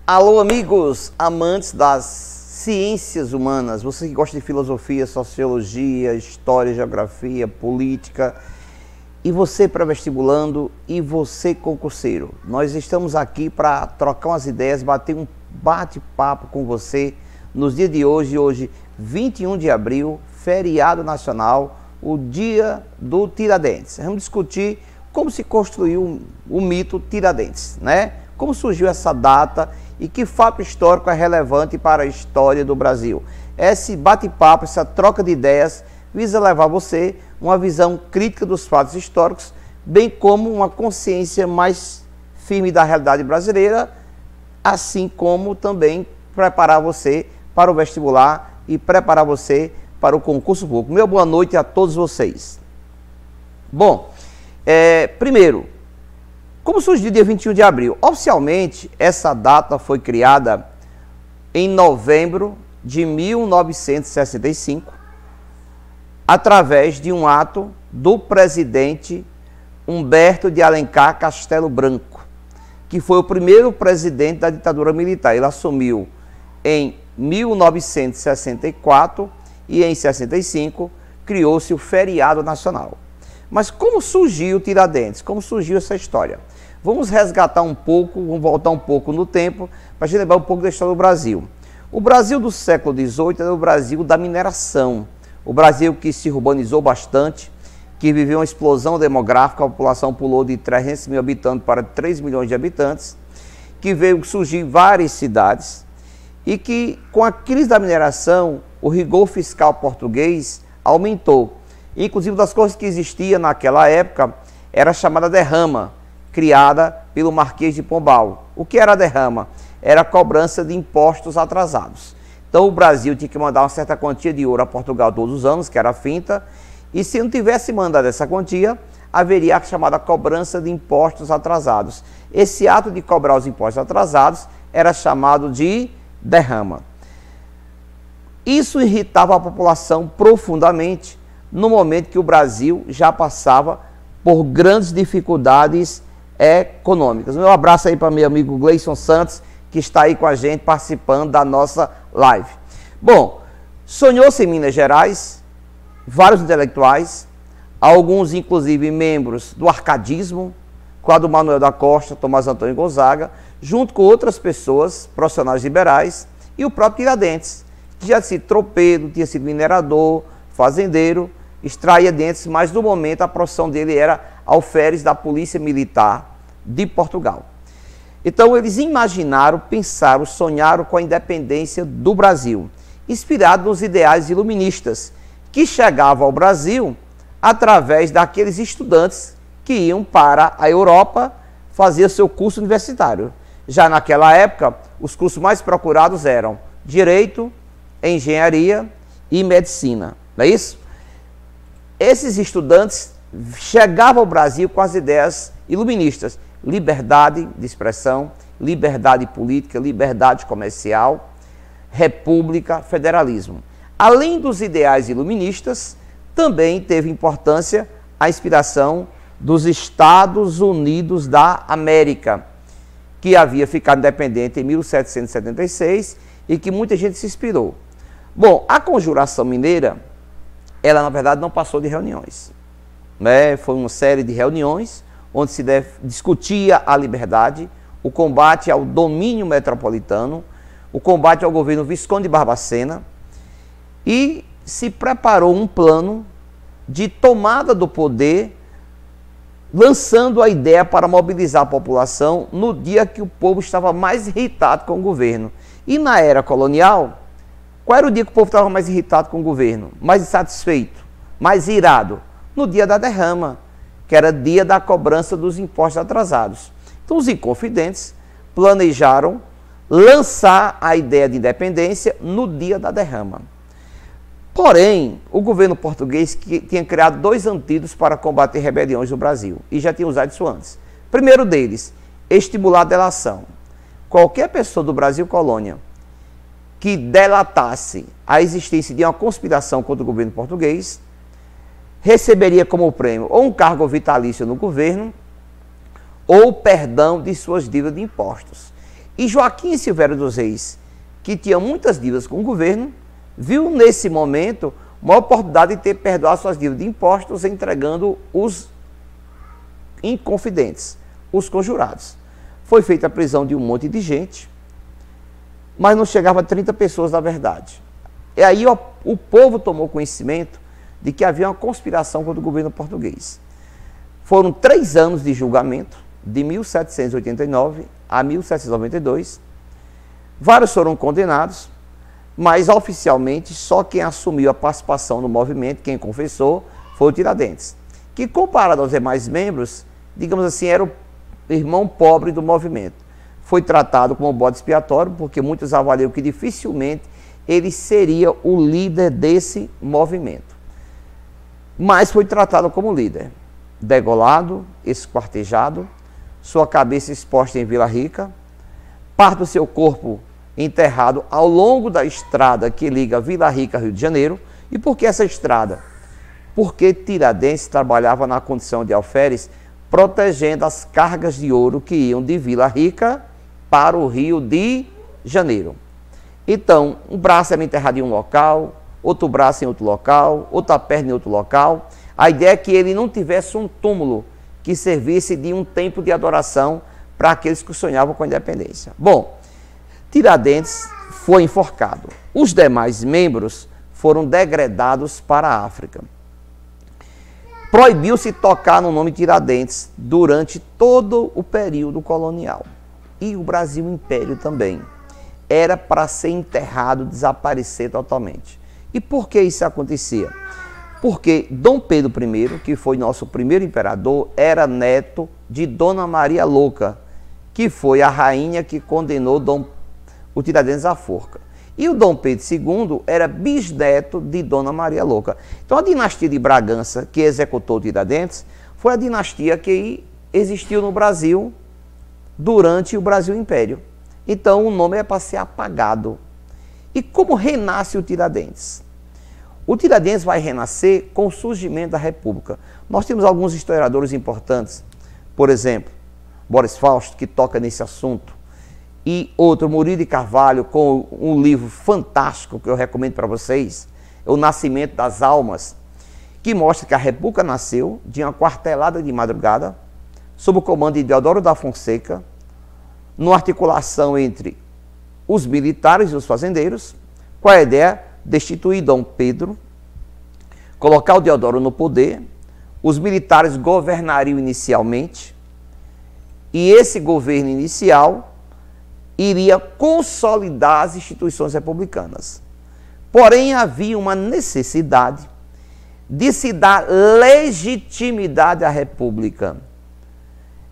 Alô, amigos, amantes das ciências humanas, você que gosta de filosofia, sociologia, história, geografia, política, e você pré-vestibulando e você concurseiro. Nós estamos aqui para trocar umas ideias, bater um bate-papo com você nos dias de hoje, 21 de abril, feriado nacional, o dia do Tiradentes. Vamos discutir como se construiu o mito Tiradentes, né? Como surgiu essa data e que fato histórico é relevante para a história do Brasil. Esse bate-papo, essa troca de ideias, visa levar você uma visão crítica dos fatos históricos, bem como uma consciência mais firme da realidade brasileira, assim como também preparar você para o vestibular e preparar você para o concurso público. Meu boa noite a todos vocês. Bom, primeiro, como surgiu o dia 21 de abril? Oficialmente, essa data foi criada em novembro de 1965, através de um ato do presidente Humberto de Alencar Castelo Branco, que foi o primeiro presidente da ditadura militar. Ele assumiu em 1964 e em 65 criou-se o feriado nacional. Mas como surgiu o Tiradentes? Como surgiu essa história? Vamos resgatar um pouco, vamos voltar um pouco no tempo, para a gente lembrar um pouco da história do Brasil. O Brasil do século XVIII era o Brasil da mineração. O Brasil que se urbanizou bastante, que viveu uma explosão demográfica, a população pulou de 300 mil habitantes para 3 milhões de habitantes, que veio surgir várias cidades, e que com a crise da mineração, o rigor fiscal português aumentou. Inclusive, das coisas que existia naquela época, era a chamada derrama, criada pelo Marquês de Pombal. O que era a derrama? Era a cobrança de impostos atrasados. Então, o Brasil tinha que mandar uma certa quantia de ouro a Portugal todos os anos, que era a finta, e se não tivesse mandado essa quantia, haveria a chamada cobrança de impostos atrasados. Esse ato de cobrar os impostos atrasados era chamado de derrama. Isso irritava a população profundamente, no momento que o Brasil já passava por grandes dificuldades econômicas. Um abraço aí para meu amigo Gleison Santos, que está aí com a gente participando da nossa live. Bom, sonhou-se em Minas Gerais, vários intelectuais, alguns inclusive membros do arcadismo, Cláudio Manuel da Costa, Tomás Antônio Gonzaga, junto com outras pessoas, profissionais liberais, e o próprio Tiradentes, que já tinha sido tropeiro, tinha sido minerador, fazendeiro, extraía dentes, mas no momento a profissão dele era alferes da Polícia Militar de Portugal. Então eles imaginaram, pensaram, sonharam com a independência do Brasil, inspirado nos ideais iluministas, que chegavam ao Brasil através daqueles estudantes que iam para a Europa fazer seu curso universitário. Já naquela época, os cursos mais procurados eram Direito, Engenharia e Medicina, não é isso? Esses estudantes chegavam ao Brasil com as ideias iluministas: liberdade de expressão, liberdade política, liberdade comercial, república, federalismo. Além dos ideais iluministas, também teve importância a inspiração dos Estados Unidos da América, que havia ficado independente em 1776 e que muita gente se inspirou. Bom, a Conjuração Mineira, ela na verdade não passou de reuniões, né? Foi uma série de reuniões onde se discutia a liberdade, o combate ao domínio metropolitano, o combate ao governo Visconde de Barbacena, e se preparou um plano de tomada do poder, lançando a ideia para mobilizar a população no dia que o povo estava mais irritado com o governo. E na era colonial, qual era o dia que o povo estava mais irritado com o governo? Mais insatisfeito, mais irado? No dia da derrama, que era dia da cobrança dos impostos atrasados. Então os inconfidentes planejaram lançar a ideia de independência no dia da derrama. Porém, o governo português tinha criado dois antídotos para combater rebeliões no Brasil, e já tinha usado isso antes. Primeiro deles, estimular a delação. Qualquer pessoa do Brasil colônia que delatasse a existência de uma conspiração contra o governo português, receberia como prêmio ou um cargo vitalício no governo, ou perdão de suas dívidas de impostos. E Joaquim Silvério dos Reis, que tinha muitas dívidas com o governo, viu nesse momento uma oportunidade de ter perdoado suas dívidas de impostos, entregando os inconfidentes, os conjurados. Foi feita a prisão de um monte de gente, mas não chegava a 30 pessoas na verdade. E aí o povo tomou conhecimento de que havia uma conspiração contra o governo português. Foram 3 anos de julgamento, de 1789 a 1792. Vários foram condenados, mas oficialmente só quem assumiu a participação no movimento, quem confessou, foi o Tiradentes, que comparado aos demais membros, digamos assim, era o irmão pobre do movimento. Foi tratado como bode expiatório, porque muitos avaliam que dificilmente ele seria o líder desse movimento. Mas foi tratado como líder, degolado, esquartejado, sua cabeça exposta em Vila Rica, parte do seu corpo enterrado ao longo da estrada que liga Vila Rica ao Rio de Janeiro. E por que essa estrada? Porque Tiradentes trabalhava na condição de alferes, protegendo as cargas de ouro que iam de Vila Rica para o Rio de Janeiro. Então, um braço era enterrado em um local, outro braço em outro local, outra perna em outro local. A ideia é que ele não tivesse um túmulo que servisse de um templo de adoração para aqueles que sonhavam com a independência. Bom, Tiradentes foi enforcado. Os demais membros foram degredados para a África. Proibiu-se tocar no nome Tiradentes durante todo o período colonial. E o Brasil Império também. Era para ser enterrado, desaparecer totalmente. E por que isso acontecia? Porque Dom Pedro I, que foi nosso primeiro imperador, era neto de Dona Maria Louca, que foi a rainha que condenou o Tiradentes à forca. E o Dom Pedro II era bisneto de Dona Maria Louca. Então a dinastia de Bragança, que executou Tiradentes, foi a dinastia que existiu no Brasil durante o Brasil Império. Então o nome é para ser apagado. E como renasce o Tiradentes? O Tiradentes vai renascer com o surgimento da República. Nós temos alguns historiadores importantes, por exemplo, Boris Fausto, que toca nesse assunto, e outro, Murilo de Carvalho, com um livro fantástico que eu recomendo para vocês, é O Nascimento das Almas, que mostra que a República nasceu de uma quartelada de madrugada, sob o comando de Deodoro da Fonseca, numa articulação entre os militares e os fazendeiros, com a ideia de destituir Dom Pedro, colocar o Deodoro no poder. Os militares governariam inicialmente, e esse governo inicial iria consolidar as instituições republicanas. Porém, havia uma necessidade de se dar legitimidade à República.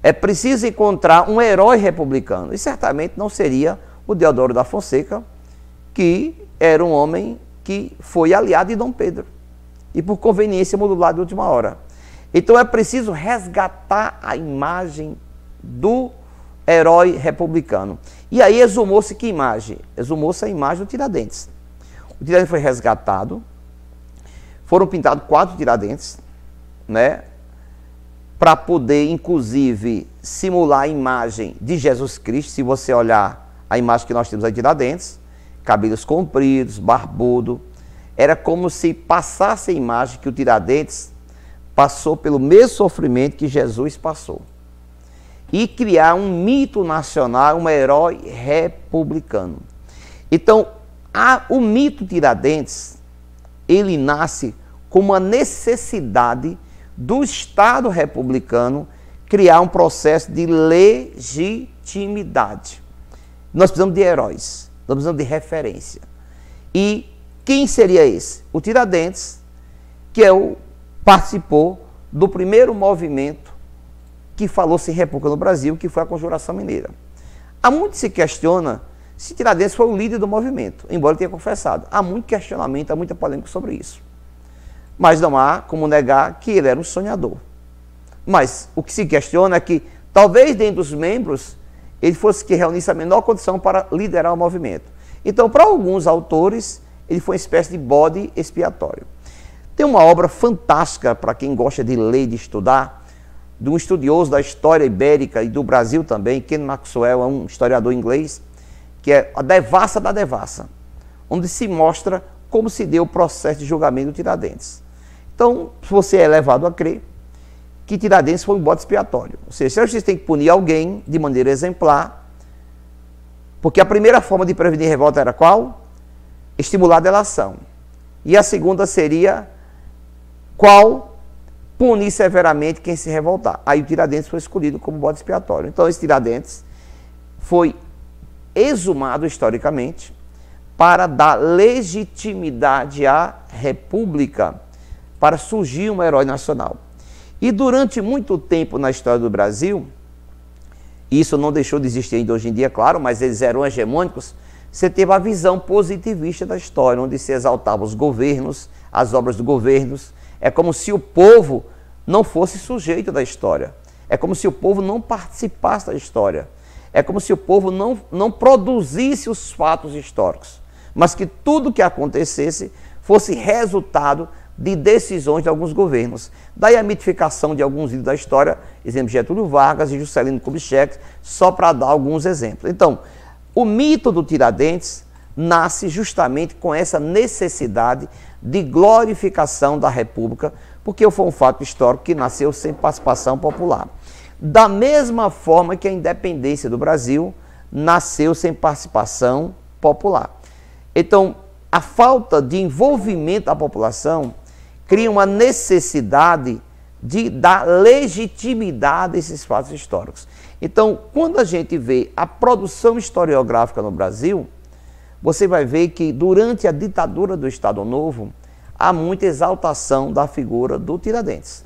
É preciso encontrar um herói republicano, e certamente não seria o Deodoro da Fonseca, que era um homem que foi aliado de Dom Pedro, e por conveniência modulado de última hora. Então é preciso resgatar a imagem do herói republicano. E aí exumou-se que imagem? Exumou-se a imagem do Tiradentes. O Tiradentes foi resgatado, foram pintados 4 Tiradentes, né, para poder, inclusive, simular a imagem de Jesus Cristo. Se você olhar a imagem que nós temos aí de Tiradentes, cabelos compridos, barbudo, era como se passasse a imagem que o Tiradentes passou pelo mesmo sofrimento que Jesus passou. E criar um mito nacional, um herói republicano. Então, o mito Tiradentes, ele nasce com uma necessidade do Estado republicano criar um processo de legitimidade. Nós precisamos de heróis, nós precisamos de referência. E quem seria esse? O Tiradentes, que participou do primeiro movimento que falou-se em República no Brasil, que foi a Conjuração Mineira. Há muito se questiona se Tiradentes foi o líder do movimento, embora ele tenha confessado. Há muito questionamento, há muita polêmica sobre isso. Mas não há como negar que ele era um sonhador. Mas o que se questiona é que, talvez dentro dos membros, ele fosse que reunisse a menor condição para liderar o movimento. Então, para alguns autores, ele foi uma espécie de bode expiatório. Tem uma obra fantástica para quem gosta de ler e de estudar, de um estudioso da história ibérica e do Brasil também, Ken Maxwell, é um historiador inglês, que é A Devassa da Devassa, onde se mostra como se deu o processo de julgamento do Tiradentes. Então, você é levado a crer que Tiradentes foi um bode expiatório. Ou seja, se a justiça tem que punir alguém de maneira exemplar, porque a primeira forma de prevenir revolta era qual? Estimular a delação. E a segunda seria qual? Punir severamente quem se revoltar. Aí o Tiradentes foi escolhido como bode expiatório. Então esse Tiradentes foi exumado historicamente para dar legitimidade à República, para surgir um herói nacional. E durante muito tempo na história do Brasil, isso não deixou de existir ainda hoje em dia, claro, mas eles eram hegemônicos, você teve a visão positivista da história, onde se exaltavam os governos, as obras dos governos. É como se o povo não fosse sujeito da história. É como se o povo não participasse da história. É como se o povo não produzisse os fatos históricos, mas que tudo que acontecesse fosse resultado de decisões de alguns governos. Daí a mitificação de alguns livros da história, exemplo Getúlio Vargas e Juscelino Kubitschek, só para dar alguns exemplos. Então, o mito do Tiradentes nasce justamente com essa necessidade de glorificação da República, porque foi um fato histórico que nasceu sem participação popular. Da mesma forma que a independência do Brasil nasceu sem participação popular. Então, a falta de envolvimento da população cria uma necessidade de dar legitimidade a esses fatos históricos. Então, quando a gente vê a produção historiográfica no Brasil, você vai ver que durante a ditadura do Estado Novo, há muita exaltação da figura do Tiradentes,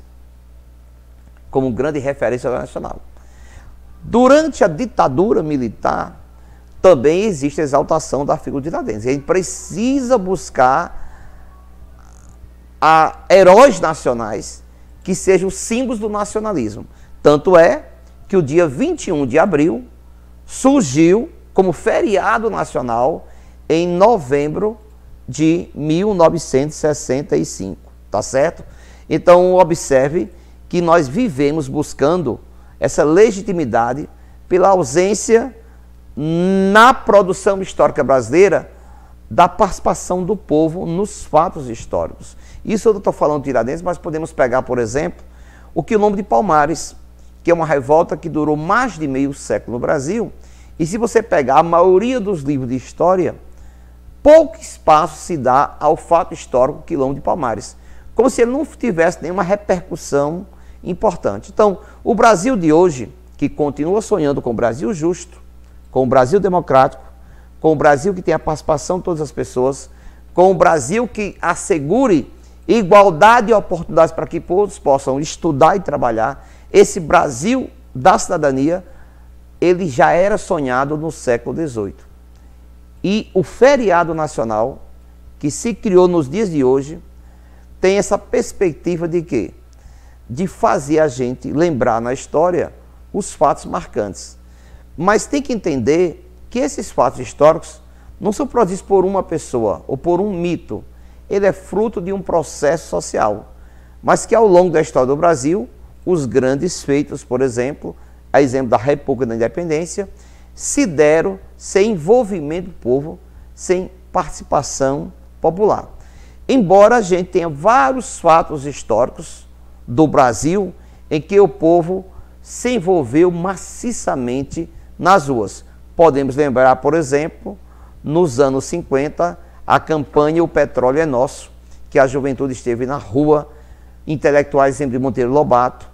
como grande referência nacional. Durante a ditadura militar, também existe a exaltação da figura do Tiradentes. A gente precisa buscar heróis nacionais que sejam símbolos do nacionalismo. Tanto é que o dia 21 de abril surgiu como feriado nacional em novembro de 1965, tá certo? Então, observe que nós vivemos buscando essa legitimidade pela ausência na produção histórica brasileira da participação do povo nos fatos históricos. Isso eu não estou falando de Tiradentes, mas podemos pegar, por exemplo, o Quilombo de Palmares, que é uma revolta que durou mais de meio século no Brasil, e se você pegar a maioria dos livros de história, pouco espaço se dá ao fato histórico Quilombo de Palmares, como se ele não tivesse nenhuma repercussão importante. Então, o Brasil de hoje, que continua sonhando com o Brasil justo, com o Brasil democrático, com o Brasil que tem a participação de todas as pessoas, com o Brasil que assegure igualdade de oportunidades para que todos possam estudar e trabalhar, esse Brasil da cidadania, ele já era sonhado no século XVIII. E o feriado nacional, que se criou nos dias de hoje, tem essa perspectiva de quê? De fazer a gente lembrar na história os fatos marcantes. Mas tem que entender que esses fatos históricos não são produzidos por uma pessoa ou por um mito. Ele é fruto de um processo social. Mas que ao longo da história do Brasil, os grandes feitos, por exemplo, a exemplo da República da Independência, se deram sem envolvimento do povo, sem participação popular. Embora a gente tenha vários fatos históricos do Brasil em que o povo se envolveu maciçamente nas ruas. Podemos lembrar, por exemplo, nos anos 50, a campanha O Petróleo é Nosso, que a juventude esteve na rua, intelectuais exemplo de Monteiro Lobato,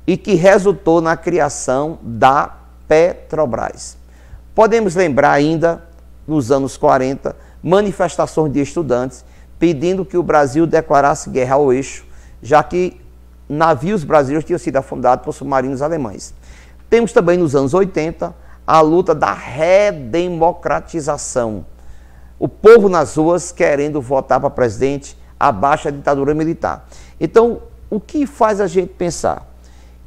e que resultou na criação da Petrobras. Podemos lembrar ainda, nos anos 40, manifestações de estudantes pedindo que o Brasil declarasse guerra ao eixo, já que navios brasileiros tinham sido afundados por submarinos alemães. Temos também nos anos 80 a luta da redemocratização. O povo nas ruas querendo votar para presidente abaixo da ditadura militar. Então, o que faz a gente pensar?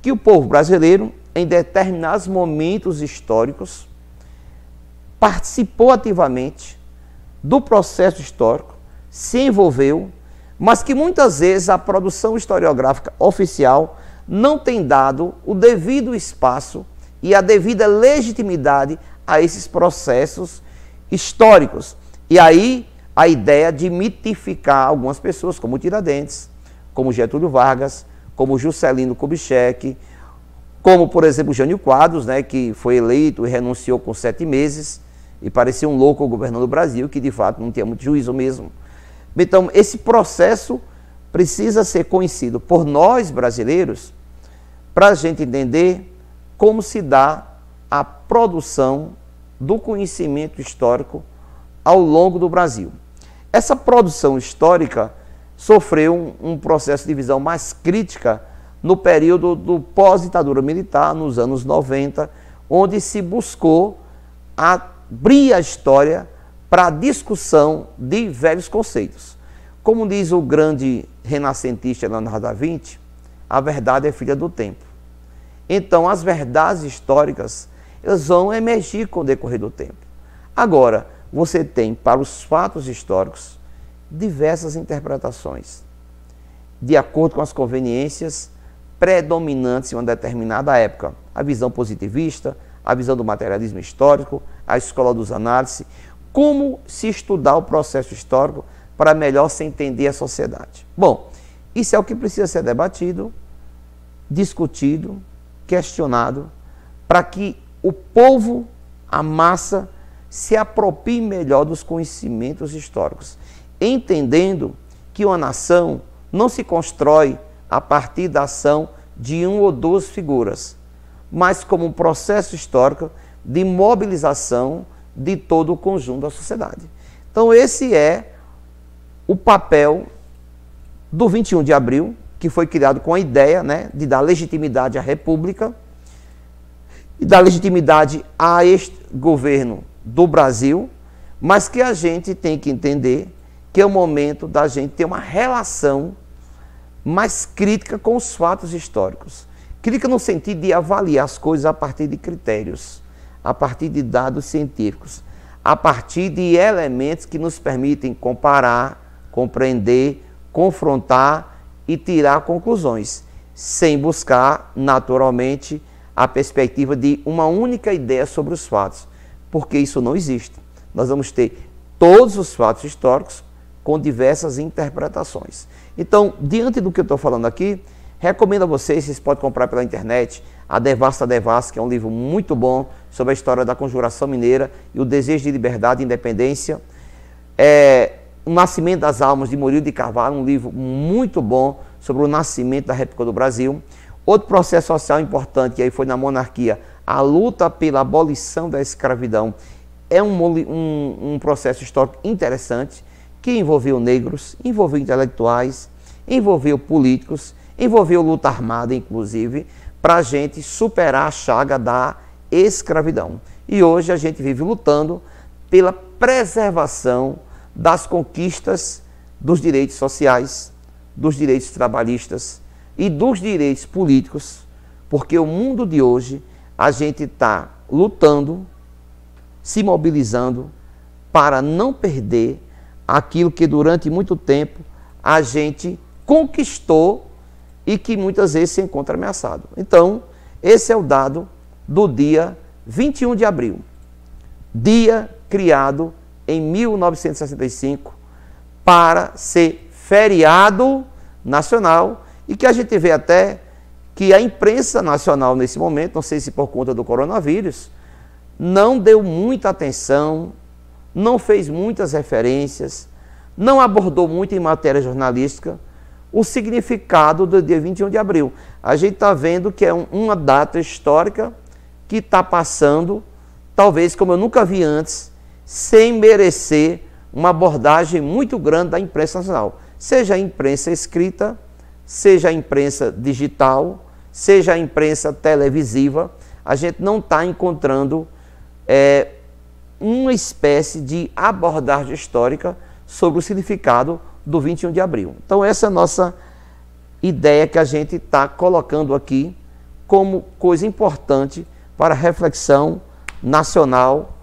Que o povo brasileiro, em determinados momentos históricos, participou ativamente do processo histórico, se envolveu, mas que muitas vezes a produção historiográfica oficial não tem dado o devido espaço e a devida legitimidade a esses processos históricos. E aí a ideia de mitificar algumas pessoas, como Tiradentes, como Getúlio Vargas, como Juscelino Kubitschek, como, por exemplo, Jânio Quadros, né, que foi eleito e renunciou com 7 meses e parecia um louco governando o Brasil, que de fato não tinha muito juízo mesmo. Então, esse processo precisa ser conhecido por nós brasileiros para a gente entender como se dá a produção do conhecimento histórico ao longo do Brasil. Essa produção histórica sofreu um processo de visão mais crítica no período do pós-ditadura militar, nos anos 90, onde se buscou abrir a história para a discussão de velhos conceitos. Como diz o grande renascentista Leonardo da Vinci, a verdade é filha do tempo. Então, as verdades históricas, elas vão emergir com o decorrer do tempo. Agora, você tem para os fatos históricos diversas interpretações, de acordo com as conveniências predominantes em uma determinada época. A visão positivista, a visão do materialismo histórico, a escola dos análises, como se estudar o processo histórico para melhor se entender a sociedade. Bom, isso é o que precisa ser debatido, discutido, questionado, para que o povo, a massa, se aproprie melhor dos conhecimentos históricos, entendendo que uma nação não se constrói a partir da ação de uma ou duas figuras, mas como um processo histórico de mobilização de todo o conjunto da sociedade. Então esse é o papel do 21 de abril, que foi criado com a ideia, né, de dar legitimidade à República e dar legitimidade a este governo do Brasil, mas que a gente tem que entender que é o momento da gente ter uma relação mais crítica com os fatos históricos. Crítica no sentido de avaliar as coisas a partir de critérios, a partir de dados científicos, a partir de elementos que nos permitem comparar, compreender, confrontar e tirar conclusões, sem buscar, naturalmente, a perspectiva de uma única ideia sobre os fatos, porque isso não existe. Nós vamos ter todos os fatos históricos com diversas interpretações. Então, diante do que eu estou falando aqui, recomendo a vocês podem comprar pela internet, a Devassa Devassa, que é um livro muito bom sobre a história da Conjuração Mineira e o desejo de liberdade e independência. O Nascimento das Almas, de Murilo de Carvalho, um livro muito bom sobre o nascimento da República do Brasil. Outro processo social importante, que aí foi na monarquia, a luta pela abolição da escravidão, é um processo histórico interessante, que envolveu negros, envolveu intelectuais, envolveu políticos, envolveu luta armada, inclusive, para a gente superar a chaga da escravidão. E hoje a gente vive lutando pela preservação das conquistas dos direitos sociais, dos direitos trabalhistas e dos direitos políticos, porque o mundo de hoje a gente está lutando, se mobilizando para não perder aquilo que durante muito tempo a gente conquistou e que muitas vezes se encontra ameaçado. Então, esse é o dado do dia 21 de abril, dia criado em 1965 para ser feriado nacional e que a gente vê até que a imprensa nacional nesse momento, não sei se por conta do coronavírus, não deu muita atenção, não fez muitas referências, não abordou muito em matéria jornalística o significado do dia 21 de abril. A gente está vendo que é uma data histórica que está passando, talvez como eu nunca vi antes, sem merecer uma abordagem muito grande da imprensa nacional. Seja a imprensa escrita, seja a imprensa digital, seja a imprensa televisiva, a gente não está encontrando uma espécie de abordagem histórica sobre o significado do 21 de abril. Então essa é a nossa ideia que a gente está colocando aqui como coisa importante para a reflexão nacional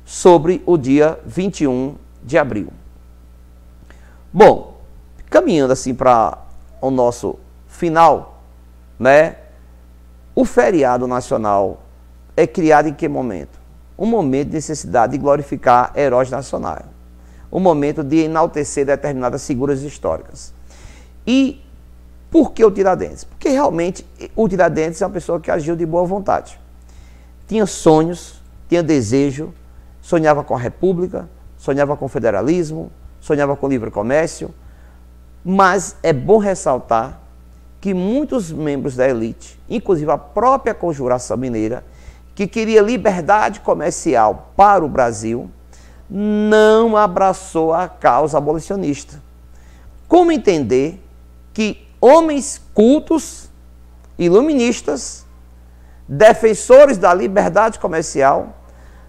sobre o dia 21 de abril. Bom, caminhando assim para o nosso final, né? O feriado nacional é criado em que momento? Um momento de necessidade de glorificar heróis nacionais. Um momento de enaltecer determinadas figuras históricas. E por que o Tiradentes? Porque realmente o Tiradentes é uma pessoa que agiu de boa vontade. Tinha sonhos, tinha desejo, sonhava com a república, sonhava com o federalismo, sonhava com o livre comércio, mas é bom ressaltar que muitos membros da elite, inclusive a própria Conjuração Mineira, que queria liberdade comercial para o Brasil, não abraçou a causa abolicionista. Como entender que homens cultos, iluministas, defensores da liberdade comercial,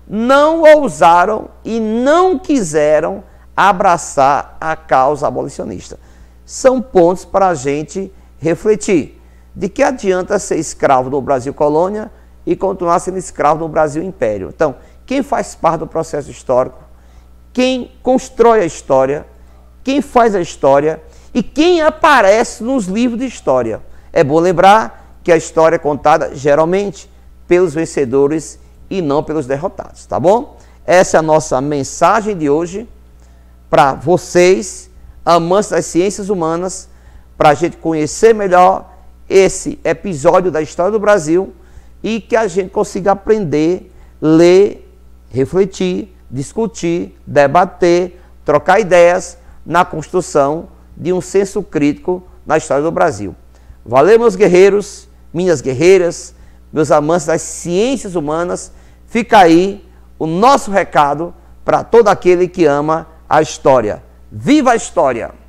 não ousaram e não quiseram abraçar a causa abolicionista? São pontos para a gente refletir. De que adianta ser escravo do Brasil colônia e continuar sendo escravo do Brasil império? Então, quem faz parte do processo histórico, quem constrói a história, quem faz a história e quem aparece nos livros de história. É bom lembrar que a história é contada geralmente pelos vencedores e não pelos derrotados, tá bom? Essa é a nossa mensagem de hoje para vocês, amantes das ciências humanas, para a gente conhecer melhor esse episódio da história do Brasil e que a gente consiga aprender, ler, refletir, discutir, debater, trocar ideias na construção de um senso crítico na história do Brasil. Valeu, meus guerreiros, minhas guerreiras, meus amantes das ciências humanas. Fica aí o nosso recado para todo aquele que ama a história. Viva a história!